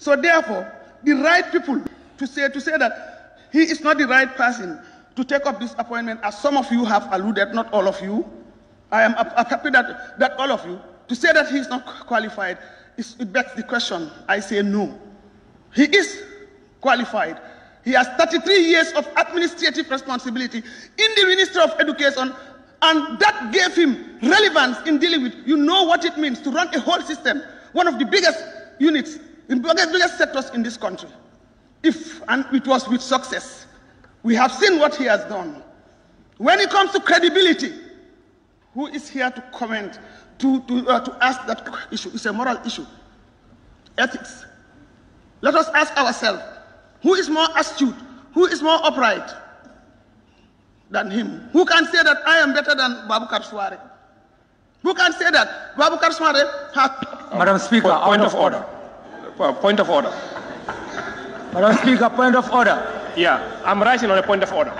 So therefore, the right people to say that he is not the right person to take up this appointment, as some of you have alluded, not all of you. I am happy that all of you, to say that he is not qualified, it begs the question. I say no. He is qualified. He has 33 years of administrative responsibility in the Ministry of Education, and that gave him relevance in dealing with, you know what it means to run a whole system, one of the biggest units, the biggest sectors in this country. And it was with success. We have seen what he has done. When it comes to credibility, who is here to comment, to ask that issue? It's a moral issue. Ethics. Let us ask ourselves, who is more astute, who is more upright than him? Who can say that I am better than Babukar Suare? Who can say that Babukar Suare has... Madam Speaker, point of order. Point of order. Madam Speaker, point of order. Yeah, I'm rising on a point of order.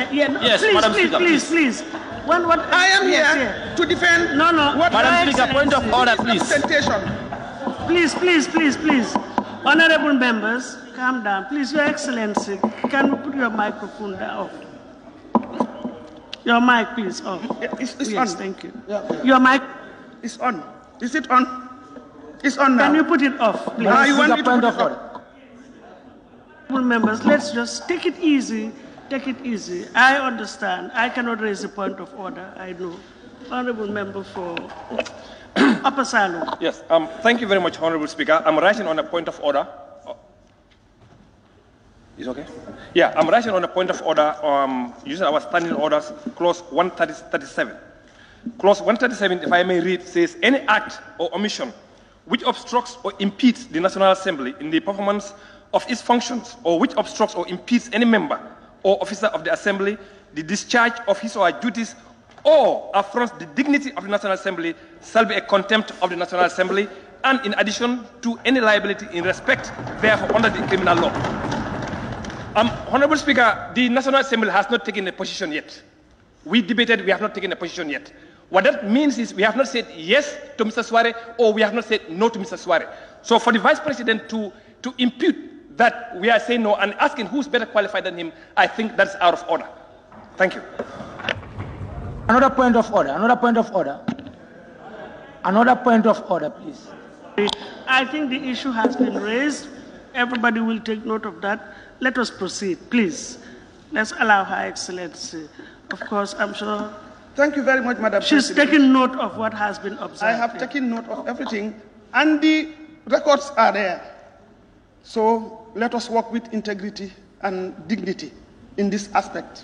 Yes, please, Madam Speaker, please. What I am here to defend... No. Madam Speaker, point of order, please. Please. Honorable members, calm down. Please, Your Excellency, can we put your microphone off? Your mic, please, off. It's yes, on. Thank you. Yeah. Your mic... It's on. Is it on? It's on now. Can you put it off, please? You want me to put it off? Members, let's just take it easy. Take it easy. I understand. I cannot raise a point of order. I know. Honorable member for Upper Salo. Yes. Thank you very much, Honorable Speaker. I'm rising on a point of order. Is okay? Yeah, I'm rising on a point of order using our standing orders, clause 137. Clause 137, if I may read, says any act or omission which obstructs or impedes the National Assembly in the performance of its functions, or which obstructs or impedes any member or officer of the Assembly, the discharge of his or her duties, or affronts the dignity of the National Assembly, shall be a contempt of the National Assembly, and in addition to any liability in respect therefore under the criminal law. Honorable Speaker, the National Assembly has not taken a position yet. We debated, we have not taken a position yet. What that means is we have not said yes to Mr. Suare, or we have not said no to Mr. Suare. So for the Vice President to impute that we are saying no and asking who's better qualified than him, I think that's out of order. Thank you. Another point of order, please. I think the issue has been raised. Everybody will take note of that. Let us proceed, please. Let's allow Her Excellency. Of course, I'm sure... Thank you very much, Madam President. She's taken note of what has been observed. I have taken note of everything, and the records are there. So let us work with integrity and dignity in this aspect.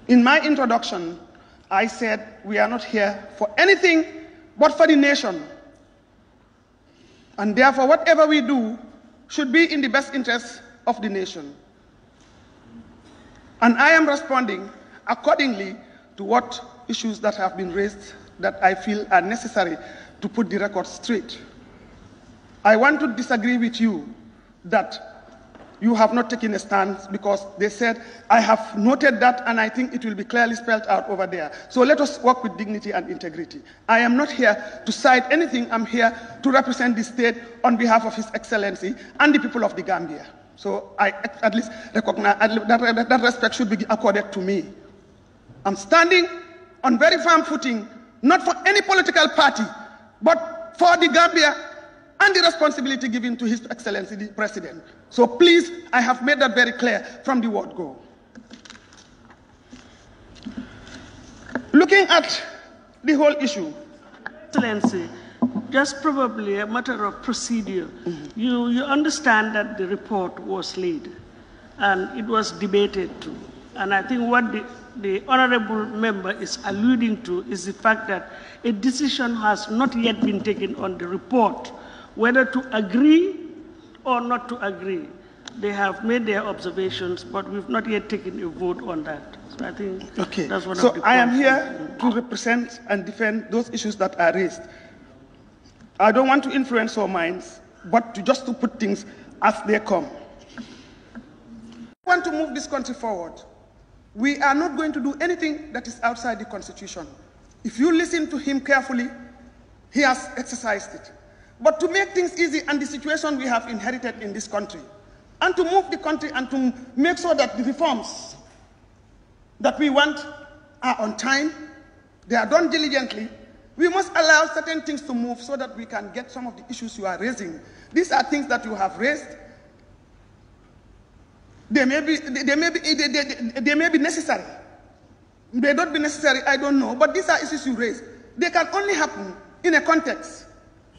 In my introduction, I said we are not here for anything but for the nation. And therefore, whatever we do should be in the best interest of the nation. And I am responding accordingly to what issues that have been raised that I feel are necessary to put the record straight. I want to disagree with you that you have not taken a stance, because they said, I have noted that and I think it will be clearly spelled out over there. So let us work with dignity and integrity. I am not here to cite anything. I'm here to represent the state on behalf of His Excellency and the people of the Gambia. So I at least recognize that respect should be accorded to me. I'm standing on very firm footing, not for any political party, but for the Gambia and the responsibility given to His Excellency, the President. So please, I have made that very clear from the word go. Looking at the whole issue. Excellency, just probably a matter of procedure. You understand that the report was laid and it was debated too. And I think what the honorable member is alluding to is the fact that a decision has not yet been taken on the report, whether to agree or not to agree. They have made their observations, but we've not yet taken a vote on that. So I think that's one of the points. So I am here to represent and defend those issues that are raised. I don't want to influence our minds, but just to put things as they come. We want to move this country forward. We are not going to do anything that is outside the Constitution. If you listen to him carefully, he has exercised it. but to make things easy and the situation we have inherited in this country, and to move the country and to make sure that the reforms that we want are on time, they are done diligently, we must allow certain things to move so that we can get some of the issues you are raising. These are things that you have raised. They may be necessary. They may not be necessary, I don't know, but these are issues you raise. They can only happen in a context.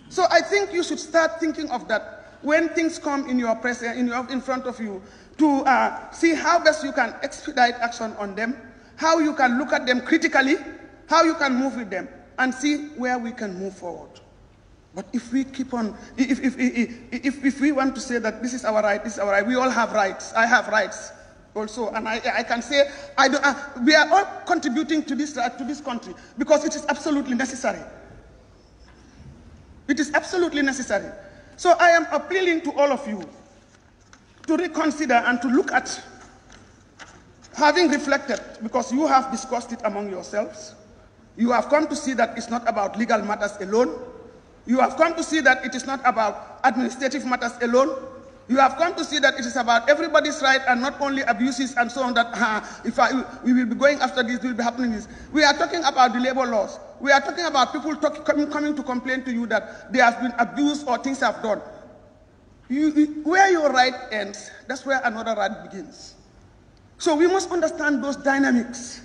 So I think you should start thinking of that when things come in your presence, in front of you, to see how best you can expedite action on them, how you can look at them critically, how you can move with them, and see where we can move forward. But if we keep on, if we want to say that this is our right, this is our right, we all have rights. I have rights also, and I can say we are all contributing to this country because it is absolutely necessary. It is absolutely necessary. So I am appealing to all of you to reconsider and to look at, having reflected, because you have discussed it among yourselves. You have come to see that it's not about legal matters alone. You have come to see that it is not about administrative matters alone. You have come to see that it is about everybody's right and not only abuses and so on, that we will be going after this, we will be happening this. We are talking about the labor laws. We are talking about people coming to complain to you that they have been abused or things have done. Where your right ends, that's where another right begins. So we must understand those dynamics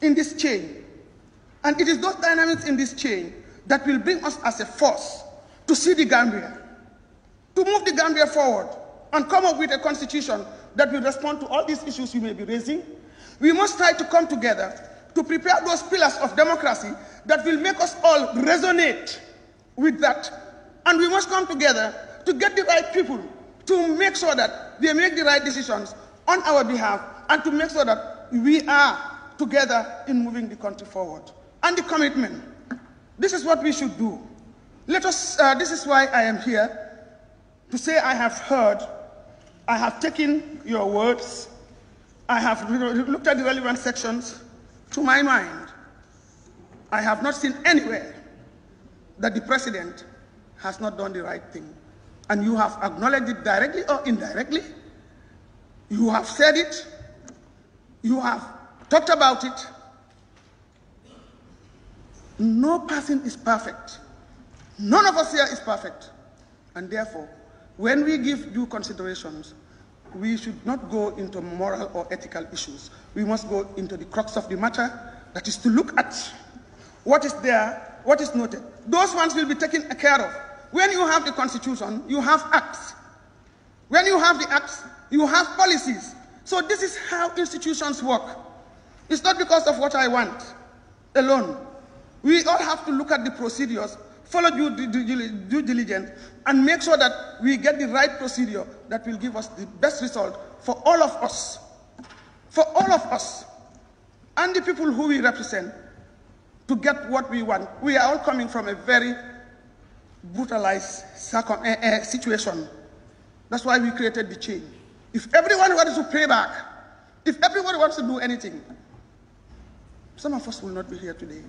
in this chain. And it is those dynamics in this chain that will bring us as a force to see the Gambia, to move the Gambia forward and come up with a constitution that will respond to all these issues we may be raising. We must try to come together to prepare those pillars of democracy that will make us all resonate with that. And we must come together to get the right people, to make sure that they make the right decisions on our behalf, and to make sure that we are together in moving the country forward. And the commitment, this is what we should do. Let us, this is why I am here, to say I have heard, I have taken your words, I have looked at the relevant sections. To my mind, I have not seen anywhere that the president has not done the right thing. And you have acknowledged it directly or indirectly. You have said it. You have talked about it. No person is perfect. None of us here is perfect. And therefore, when we give due considerations, we should not go into moral or ethical issues. We must go into the crux of the matter, that is to look at what is there, what is noted. Those ones will be taken care of. When you have the constitution, you have acts. When you have the acts, you have policies. So this is how institutions work. It's not because of what I want alone. We all have to look at the procedures, follow due diligence, and make sure that we get the right procedure that will give us the best result for all of us. For all of us. And the people who we represent, to get what we want. We are all coming from a very brutalized situation. That's why we created the chain. If everyone wants to pay back, if everyone wants to do anything, some of us will not be here today.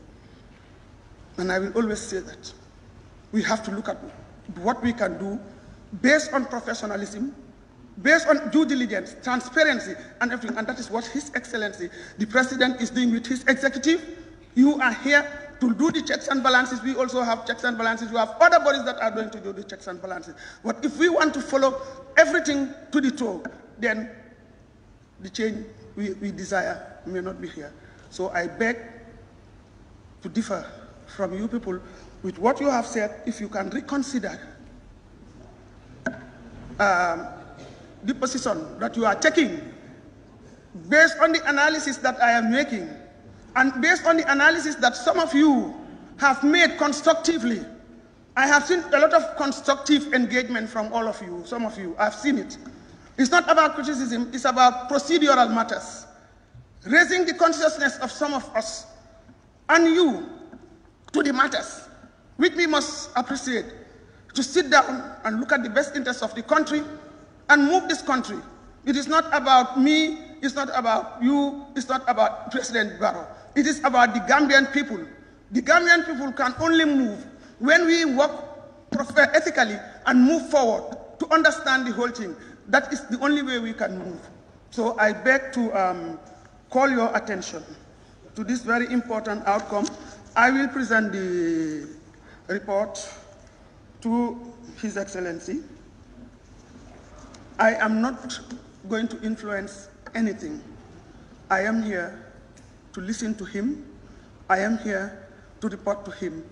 And I will always say that. We have to look at what we can do based on professionalism, based on due diligence, transparency, and everything. And that is what His Excellency, the President, is doing with his executive. You are here to do the checks and balances. We also have checks and balances. We have other bodies that are going to do the checks and balances. But if we want to follow everything to the toe, then the change we desire may not be here. So I beg to differ from you people with what you have said. If you can reconsider the position that you are taking based on the analysis that I am making, and based on the analysis that some of you have made constructively. I have seen a lot of constructive engagement from all of you, some of you, I've seen it. It's not about criticism, it's about procedural matters. Raising the consciousness of some of us and you to the matters, which we must appreciate, to sit down and look at the best interests of the country and move this country. It is not about me, it's not about you, it's not about President Barrow. It is about the Gambian people. The Gambian people can only move when we work ethically and move forward to understand the whole thing. That is the only way we can move. So I beg to call your attention to this very important outcome. I will present the report to His Excellency. I am not going to influence anything. I am here to listen to him. I am here to report to him.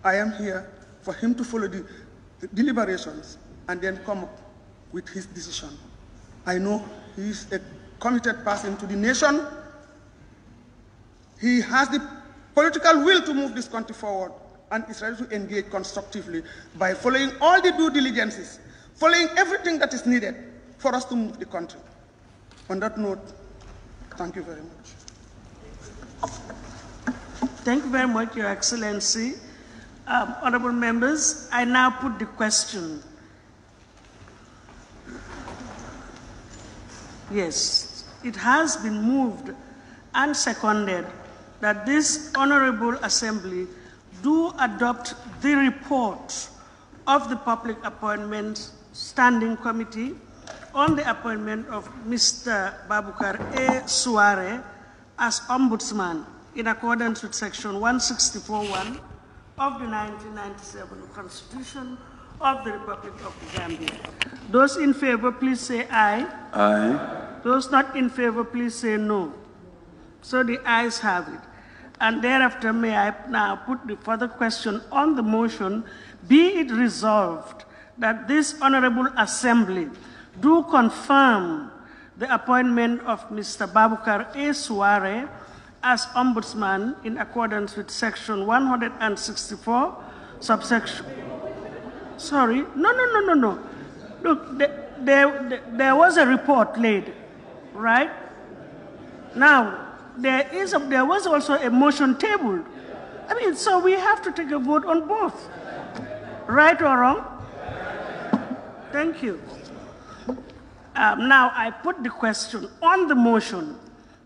I am here for him to follow the deliberations and then come up with his decision. I know he is a committed person to the nation. He has the political will to move this country forward and is ready to engage constructively by following all the due diligences, following everything that is needed for us to move the country. On that note, thank you very much. Thank you very much, Your Excellency. Honorable members, I now put the question. Yes, it has been moved and seconded that this Honorable Assembly do adopt the report of the Public Appointments Standing Committee on the appointment of Mr. Babukar A. Touray as Ombudsman in accordance with Section 164(1) of the 1997 Constitution of the Republic of the Gambia. Those in favor, please say aye. Aye. Those not in favor, please say no. So the ayes have it. And thereafter, may I now put the further question on the motion, be it resolved that this Honorable Assembly do confirm the appointment of Mr. Babukar A. Touray as Ombudsman in accordance with Section 164, subsection... Sorry, no. Look, there was a report laid, right? Now, there was also a motion tabled. I mean, so we have to take a vote on both. Right or wrong? Thank you. Now, I put the question on the motion,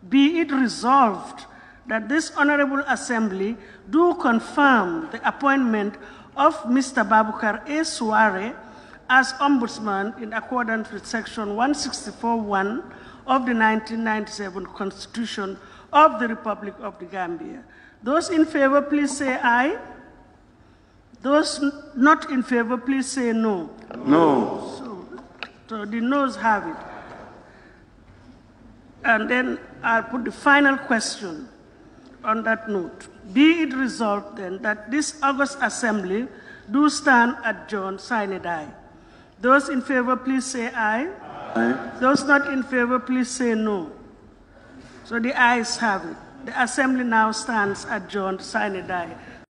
be it resolved that this Honorable Assembly do confirm the appointment of Mr. Babukar A. Touray as Ombudsman in accordance with Section 164(1) of the 1997 Constitution of the Republic of the Gambia. Those in favor, please say aye. Those not in favor, please say no. No. So the noes have it. And then I'll put the final question on that note. Be it resolved then that this August Assembly do stand adjourned, sine die. Those in favor, please say aye. Aye. Those not in favor, please say no. So the ayes have it. The Assembly now stands adjourned, sine die.